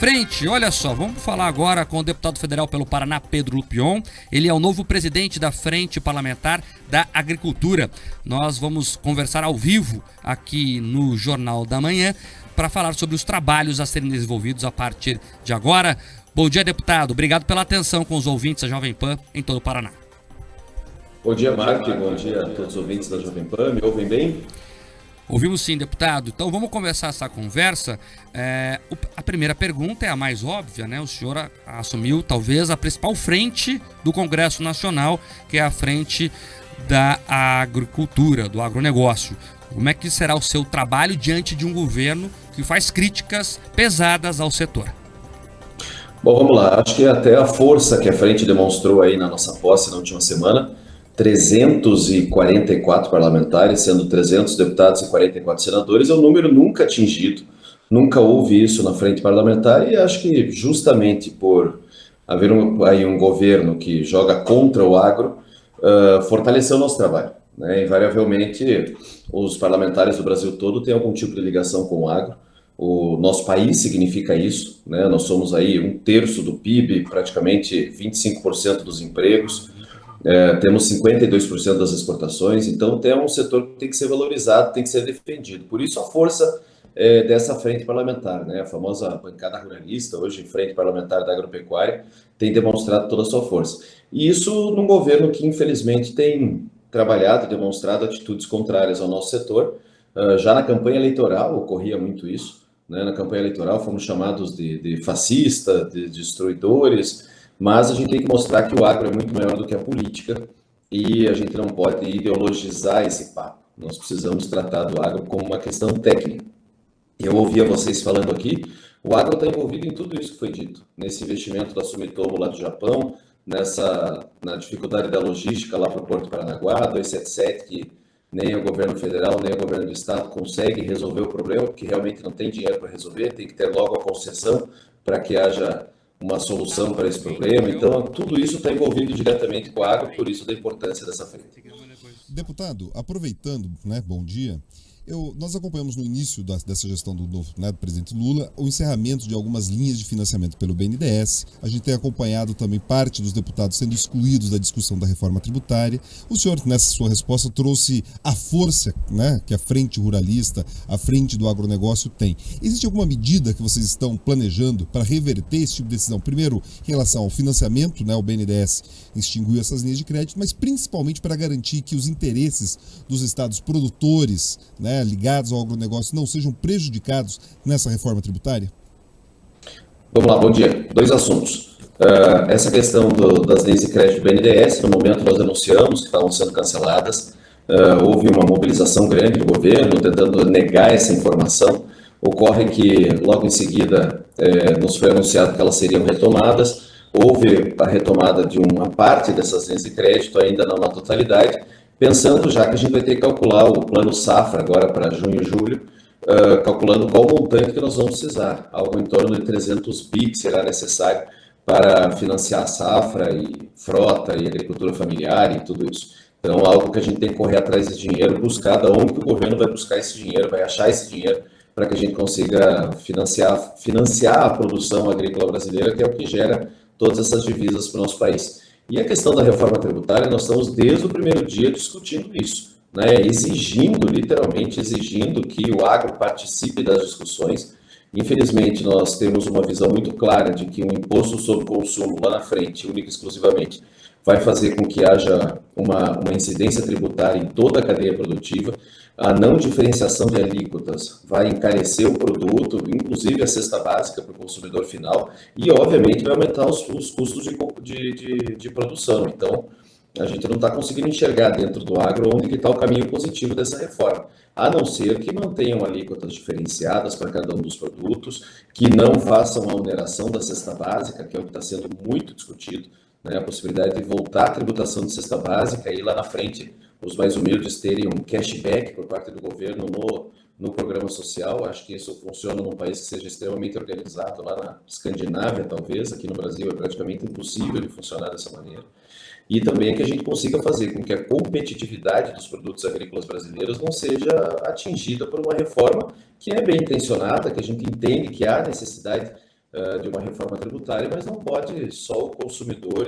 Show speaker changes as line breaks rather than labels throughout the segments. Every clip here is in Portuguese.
Frente, olha só, vamos falar agora com o deputado federal pelo Paraná, Pedro Lupion. Ele é o novo presidente da Frente Parlamentar da Agricultura. Nós vamos conversar ao vivo aqui no Jornal da Manhã para falar sobre os trabalhos a serem desenvolvidos a partir de agora. Bom dia, deputado. Obrigado pela atenção com os ouvintes da Jovem Pan em todo o Paraná.
Bom dia, Mark. Bom dia a todos os ouvintes da Jovem Pan. Me ouvem bem?
Ouvimos sim, deputado. Então vamos começar essa conversa. A primeira pergunta é a mais óbvia, né? O senhor assumiu talvez a principal frente do Congresso Nacional, que é a frente da agricultura, do agronegócio. Como é que será o seu trabalho diante de um governo que faz críticas pesadas ao setor?
Bom, vamos lá. Acho que até a força que a frente demonstrou aí na nossa posse na última semana, 344 parlamentares, sendo 300 deputados e 44 senadores, é um número nunca atingido, nunca houve isso na frente parlamentar, e acho que justamente por haver aí um governo que joga contra o agro, fortaleceu o nosso trabalho, né? Invariavelmente, os parlamentares do Brasil todo têm algum tipo de ligação com o agro. O nosso país significa isso, né? Nós somos aí 1/3 do PIB, praticamente 25% dos empregos, temos 52% das exportações, então tem um setor que tem que ser valorizado, tem que ser defendido. Por isso a força dessa frente parlamentar, né? A famosa bancada ruralista, hoje frente parlamentar da agropecuária, tem demonstrado toda a sua força. E isso num governo que infelizmente tem trabalhado e demonstrado atitudes contrárias ao nosso setor. Já na campanha eleitoral ocorria muito isso, né? Na campanha eleitoral fomos chamados de fascista, de destruidores, mas a gente tem que mostrar que o agro é muito maior do que a política e a gente não pode ideologizar esse papo. Nós precisamos tratar do agro como uma questão técnica. Eu ouvia vocês falando aqui, o agro está envolvido em tudo isso que foi dito, nesse investimento da Sumitomo lá do Japão, na dificuldade da logística lá para o Porto Paranaguá, 277, que nem o governo federal, nem o governo do estado consegue resolver o problema, porque realmente não tem dinheiro para resolver, tem que ter logo a concessão para que haja uma solução para esse problema. Então, tudo isso está envolvido diretamente com a agro, por isso da importância dessa frente.
Deputado, aproveitando, né, bom dia. Nós acompanhamos no início dessa gestão do presidente Lula o encerramento de algumas linhas de financiamento pelo BNDES. A gente tem acompanhado também parte dos deputados sendo excluídos da discussão da reforma tributária. O senhor, nessa sua resposta, trouxe a força, né, que a frente ruralista, a frente do agronegócio tem. Existe alguma medida que vocês estão planejando para reverter esse tipo de decisão? Primeiro, em relação ao financiamento, né, o BNDES extinguiu essas linhas de crédito, mas principalmente para garantir que os interesses dos estados produtores, né, ligados ao agronegócio, não sejam prejudicados nessa reforma tributária?
Vamos lá, bom dia. Dois assuntos. Essa questão das leis de crédito do BNDES, no momento nós denunciamos que estavam sendo canceladas. Houve uma mobilização grande do governo tentando negar essa informação. Ocorre que logo em seguida nos foi anunciado que elas seriam retomadas. Houve a retomada de uma parte dessas linhas de crédito, ainda não na totalidade, pensando já que a gente vai ter que calcular o plano safra agora para junho e julho, calculando qual montante que nós vamos precisar, algo em torno de 300 bi que será necessário para financiar a safra e frota e agricultura familiar e tudo isso. Então, algo que a gente tem que correr atrás desse dinheiro, buscar de onde que o governo vai buscar esse dinheiro, vai achar esse dinheiro para que a gente consiga financiar a produção agrícola brasileira, que é o que gera todas essas divisas para o nosso país. E a questão da reforma tributária, nós estamos desde o primeiro dia discutindo isso, né? Literalmente exigindo que o agro participe das discussões. Infelizmente, nós temos uma visão muito clara de que um imposto sobre consumo lá na frente, única e exclusivamente, vai fazer com que haja uma incidência tributária em toda a cadeia produtiva. A não diferenciação de alíquotas vai encarecer o produto, inclusive a cesta básica para o consumidor final, e obviamente vai aumentar os custos de produção. Então, a gente não está conseguindo enxergar dentro do agro onde está o caminho positivo dessa reforma, a não ser que mantenham alíquotas diferenciadas para cada um dos produtos, que não façam a oneração da cesta básica, que é o que está sendo muito discutido, né? A possibilidade de voltar à tributação de cesta básica e lá na frente os mais humildes terem um cashback por parte do governo no programa social. Acho que isso funciona num país que seja extremamente organizado, lá na Escandinávia, talvez. Aqui no Brasil é praticamente impossível de funcionar dessa maneira. E também que a gente consiga fazer com que a competitividade dos produtos agrícolas brasileiros não seja atingida por uma reforma que é bem intencionada, que a gente entende que há necessidade de uma reforma tributária, mas não pode só o consumidor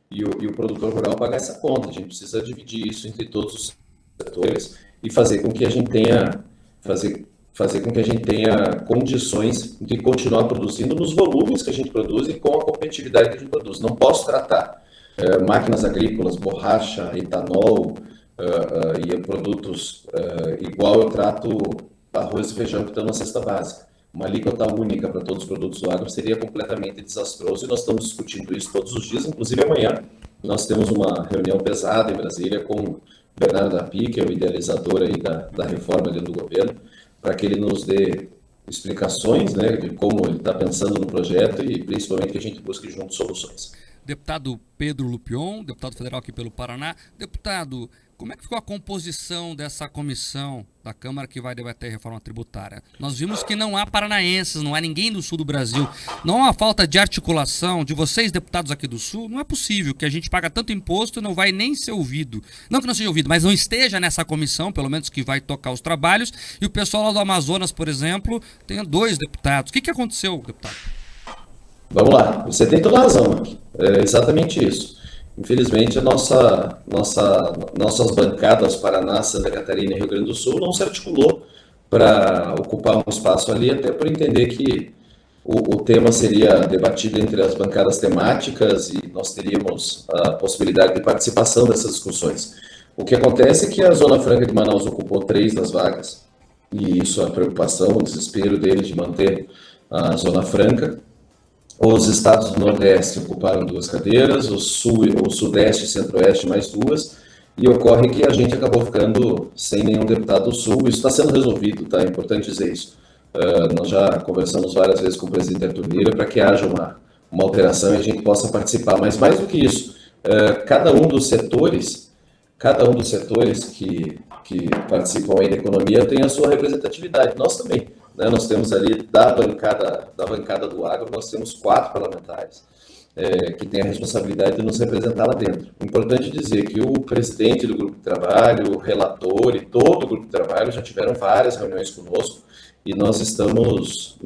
e o produtor rural pagar essa conta. A gente precisa dividir isso entre todos os setores e fazer com que a gente tenha condições de continuar produzindo nos volumes que a gente produz e com a competitividade que a gente produz. Não posso tratar máquinas agrícolas, borracha, etanol e produtos igual eu trato arroz e feijão que estão na cesta básica. Uma alíquota única para todos os produtos do agro seria completamente desastroso e nós estamos discutindo isso todos os dias, inclusive amanhã. Nós temos uma reunião pesada em Brasília com o Bernardo Api, que é o idealizador aí da reforma dentro do governo, para que ele nos dê explicações, né, de como ele está pensando no projeto e principalmente que a gente busque juntos soluções.
Deputado Pedro Lupion, deputado federal aqui pelo Paraná. Deputado, como é que ficou a composição dessa comissão da Câmara que vai debater a reforma tributária? Nós vimos que não há paranaenses, não há ninguém do sul do Brasil. Não há uma falta de articulação de vocês, deputados aqui do sul? Não é possível que a gente paga tanto imposto e não vai nem ser ouvido. Não que não seja ouvido, mas não esteja nessa comissão, pelo menos que vai tocar os trabalhos. E o pessoal lá do Amazonas, por exemplo, tenha 2 deputados. O que aconteceu, deputado?
Vamos lá, você tem toda a razão, Mark. É exatamente isso. Infelizmente, nossas bancadas Paraná, Santa Catarina e Rio Grande do Sul não se articulou para ocupar um espaço ali, até por entender que o tema seria debatido entre as bancadas temáticas e nós teríamos a possibilidade de participação dessas discussões. O que acontece é que a Zona Franca de Manaus ocupou 3 das vagas, e isso é a preocupação, o desespero deles de manter a Zona Franca. Os estados do Nordeste ocuparam 2 cadeiras, o Sudeste e Centro-Oeste mais 2, e ocorre que a gente acabou ficando sem nenhum deputado do Sul. Isso está sendo resolvido, tá? É importante dizer isso. Nós já conversamos várias vezes com o presidente Arthur Lira para que haja uma alteração e a gente possa participar. Mas mais do que isso, cada um dos setores que participam aí da economia tem a sua representatividade. Nós também. Nós temos ali, da bancada do agro, nós temos 4 parlamentares que têm a responsabilidade de nos representar lá dentro. Importante dizer que o presidente do grupo de trabalho, o relator e todo o grupo de trabalho já tiveram várias reuniões conosco e nós estamos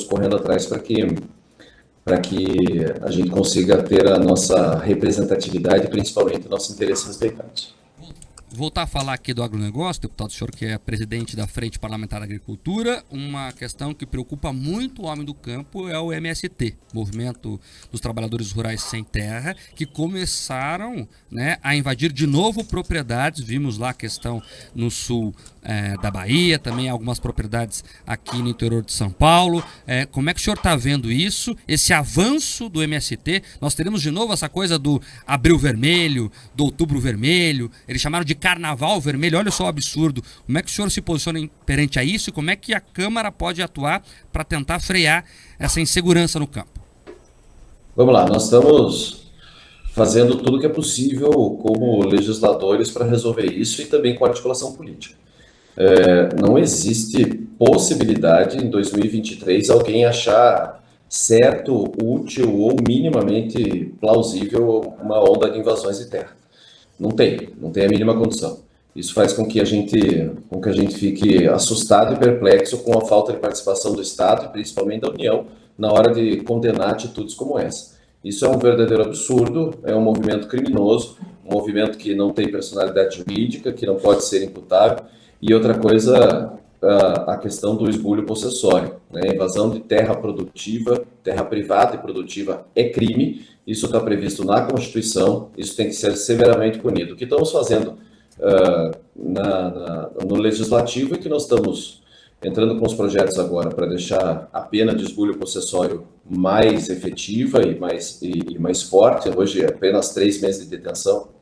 correndo atrás para que a gente consiga ter a nossa representatividade, principalmente nossos interesses respeitados.
Voltar a falar aqui do agronegócio, deputado, o senhor que é presidente da Frente Parlamentar da Agricultura, uma questão que preocupa muito o homem do campo é o MST, Movimento dos Trabalhadores Rurais Sem Terra, que começaram, né, a invadir de novo propriedades. Vimos lá a questão no sul da Bahia, também algumas propriedades aqui no interior de São Paulo. Como é que o senhor está vendo isso, esse avanço do MST? Nós teremos de novo essa coisa do abril vermelho, do outubro vermelho, eles chamaram de carnaval vermelho. Olha só o absurdo. Como é que o senhor se posiciona perante a isso e como é que a Câmara pode atuar para tentar frear essa insegurança no campo?
Vamos lá, nós estamos fazendo tudo o que é possível como legisladores para resolver isso e também com articulação política. Não existe possibilidade em 2023 alguém achar certo, útil ou minimamente plausível uma onda de invasões de terra. Não tem a mínima condição. Isso faz com que a gente fique assustado e perplexo com a falta de participação do Estado e principalmente da União na hora de condenar atitudes como essa. Isso é um verdadeiro absurdo, é um movimento criminoso, um movimento que não tem personalidade jurídica, que não pode ser imputável. E outra coisa, a questão do esbulho possessório, né? Invasão de terra produtiva, terra privada e produtiva é crime. Isso está previsto na Constituição, isso tem que ser severamente punido. O que estamos fazendo no Legislativo é que nós estamos entrando com os projetos agora para deixar a pena de esbulho possessório mais efetiva e mais forte. Hoje é apenas 3 meses de detenção.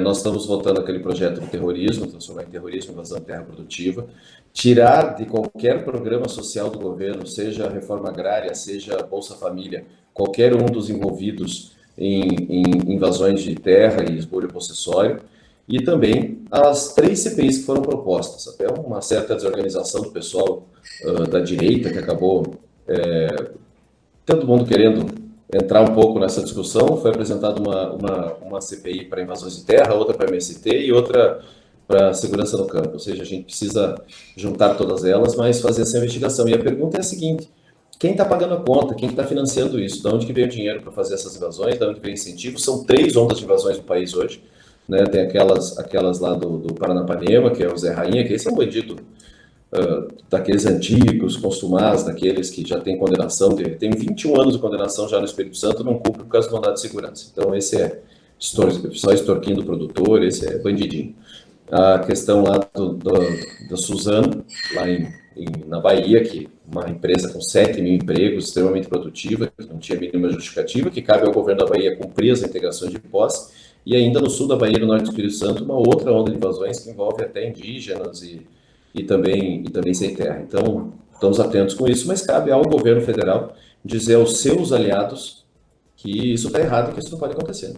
Nós estamos votando aquele projeto de terrorismo, transformar em terrorismo, invasão de terra produtiva, tirar de qualquer programa social do governo, seja reforma agrária, seja Bolsa Família, qualquer um dos envolvidos em invasões de terra e esbulho possessório, e também as 3 CPIs que foram propostas. Até uma certa desorganização do pessoal da direita, que acabou todo mundo querendo entrar um pouco nessa discussão. Foi apresentada uma CPI para invasões de terra, outra para MST e outra para segurança no campo. Ou seja, a gente precisa juntar todas elas, mas fazer essa investigação. E a pergunta é a seguinte: quem está pagando a conta, quem está financiando isso, de onde que veio o dinheiro para fazer essas invasões, de onde veio o incentivo. São 3 ondas de invasões no país hoje, né? Tem aquelas lá do Paranapanema, que é o Zé Rainha, que esse é um bandido daqueles antigos, consumados, daqueles que já tem condenação, tem 21 anos de condenação já no Espírito Santo, não cumpre por causa do mandado de segurança. Então esse é só extorquindo o produtor, esse é bandidinho. A questão lá da Suzano, lá na Bahia, que uma empresa com 7 mil empregos, extremamente produtiva, que não tinha mínima justificativa, que cabe ao governo da Bahia cumprir as integrações de posse, e ainda no sul da Bahia, no norte do Espírito Santo, uma outra onda de invasões que envolve até indígenas e também sem terra. Então, estamos atentos com isso, mas cabe ao governo federal dizer aos seus aliados que isso está errado, que isso não pode acontecer.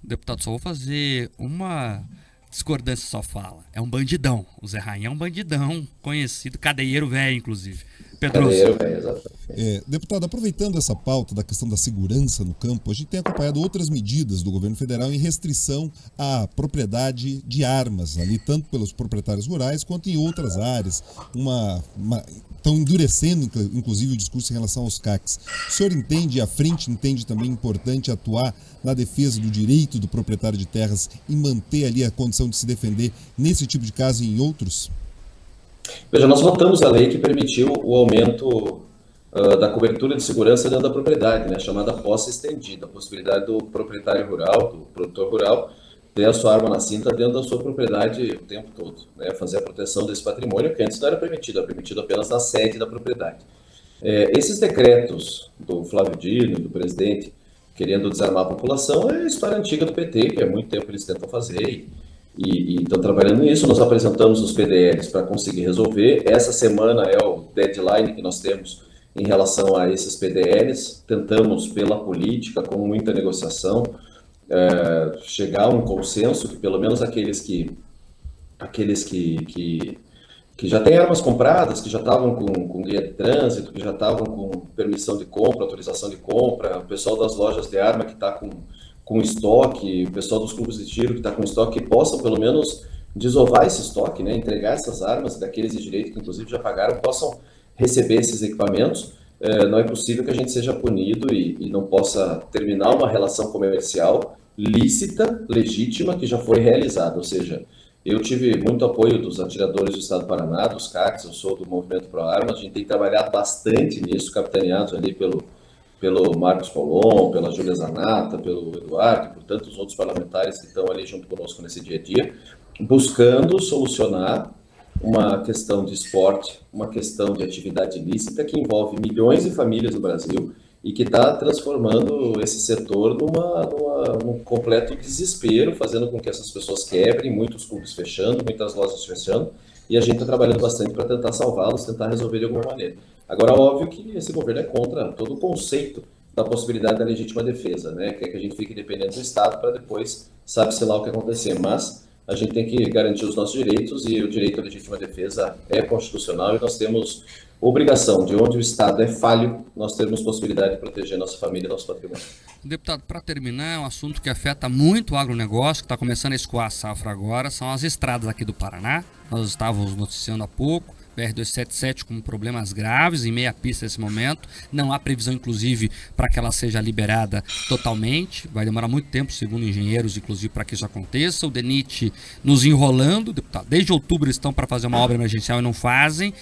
Deputado, só vou fazer uma discordância só fala. É um bandidão. O Zé Rainha é um bandidão conhecido, cadeieiro velho, inclusive. Pedro.
Cadeieiro velho, exatamente.
Deputado, aproveitando essa pauta da questão da segurança no campo, a gente tem acompanhado outras medidas do governo federal em restrição à propriedade de armas, ali, tanto pelos proprietários rurais quanto em outras áreas. Estão endurecendo, inclusive, o discurso em relação aos CACs. O senhor entende, a frente entende também importante atuar na defesa do direito do proprietário de terras e manter ali a condição de se defender nesse tipo de caso e em outros?
Veja, nós votamos a lei que permitiu o aumento da cobertura de segurança dentro da propriedade, né, chamada posse estendida, a possibilidade do proprietário rural, do produtor rural, ter a sua arma na cinta dentro da sua propriedade o tempo todo, né, fazer a proteção desse patrimônio, que antes não era permitido apenas na sede da propriedade. Esses decretos do Flávio Dino, do presidente, querendo desarmar a população, é a história antiga do PT, que há muito tempo eles tentam fazer e estão trabalhando nisso. Nós apresentamos os PDLs para conseguir resolver. Essa semana é o deadline que nós temos em relação a esses PDLs. Tentamos, pela política, com muita negociação, chegar a um consenso que pelo menos aqueles que já têm armas compradas, que já estavam com guia de trânsito, que já estavam com permissão de compra, autorização de compra, o pessoal das lojas de arma que está com estoque, o pessoal dos clubes de tiro que está com estoque, que possam pelo menos desovar esse estoque, né, entregar essas armas daqueles de direito que inclusive já pagaram, possam receber esses equipamentos. Não é possível que a gente seja punido e não possa terminar uma relação comercial lícita, legítima, que já foi realizada. Ou seja, eu tive muito apoio dos atiradores do Estado do Paraná, dos CACs, eu sou do Movimento Pro Armas, a gente tem trabalhado bastante nisso, capitaneados ali pelo Marcos Paulon, pela Júlia Zanata, pelo Eduardo, e por tantos outros parlamentares que estão ali junto conosco nesse dia a dia, buscando solucionar uma questão de esporte, uma questão de atividade ilícita que envolve milhões de famílias no Brasil e que está transformando esse setor num completo desespero, fazendo com que essas pessoas quebrem, muitos clubes fechando, muitas lojas fechando, e a gente está trabalhando bastante para tentar salvá-los, tentar resolver de alguma maneira. Agora, óbvio que esse governo é contra todo o conceito da possibilidade da legítima defesa, né? Quer que a gente fique dependendo do Estado para depois sabe-se lá o que acontecer, mas a gente tem que garantir os nossos direitos e o direito à legítima defesa é constitucional e nós temos obrigação, de onde o Estado é falho, nós temos possibilidade de proteger nossa família e nosso patrimônio.
Deputado, para terminar, é um assunto que afeta muito o agronegócio, que está começando a escoar a safra agora, são as estradas aqui do Paraná. Nós estávamos noticiando há pouco, BR-277 com problemas graves, em meia pista nesse momento. Não há previsão, inclusive, para que ela seja liberada totalmente. Vai demorar muito tempo, segundo engenheiros, inclusive, para que isso aconteça. O DENIT nos enrolando, deputado. Desde outubro eles estão para fazer uma obra emergencial e não fazem.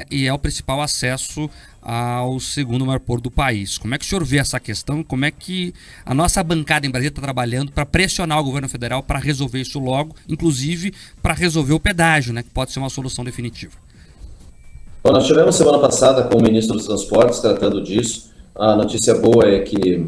E é o principal acesso ao segundo maior porto do país. Como é que o senhor vê essa questão? Como é que a nossa bancada em Brasília está trabalhando para pressionar o governo federal para resolver isso logo, inclusive para resolver o pedágio, né, que pode ser uma solução definitiva?
Bom, nós tivemos semana passada com o ministro dos Transportes tratando disso. A notícia boa é que,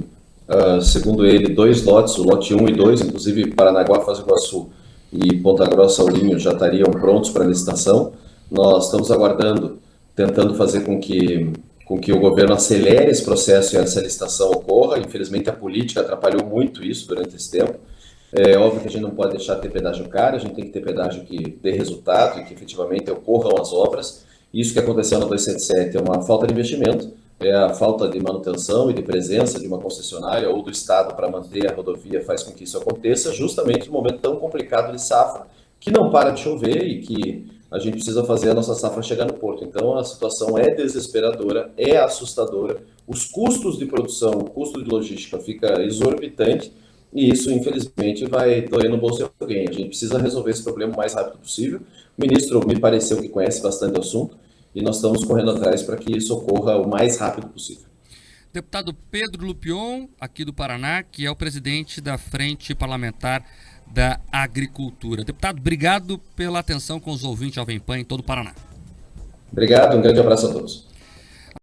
segundo ele, 2 lotes, o lote 1 e 2, inclusive Paranaguá, Foz do Iguaçu e Ponta Grossa, Ourinho, já estariam prontos para licitação. Nós estamos aguardando, tentando fazer com que o governo acelere esse processo e essa licitação ocorra. Infelizmente, a política atrapalhou muito isso durante esse tempo. É óbvio que a gente não pode deixar de ter pedágio caro, a gente tem que ter pedágio que dê resultado e que efetivamente ocorram as obras. Isso que aconteceu na 277 é uma falta de investimento, é a falta de manutenção e de presença de uma concessionária ou do Estado para manter a rodovia faz com que isso aconteça, justamente no momento tão complicado de safra, que não para de chover e que a gente precisa fazer a nossa safra chegar no porto. Então a situação é desesperadora, é assustadora, os custos de produção, o custo de logística fica exorbitante e isso, infelizmente, vai doer no bolso de alguém. A gente precisa resolver esse problema o mais rápido possível. O ministro me pareceu que conhece bastante o assunto e nós estamos correndo atrás para que isso ocorra o mais rápido possível.
Deputado Pedro Lupion, aqui do Paraná, que é o presidente da Frente Parlamentar da Agricultura. Deputado, obrigado pela atenção com os ouvintes Jovem Pan em todo o Paraná.
Obrigado, um grande abraço a todos.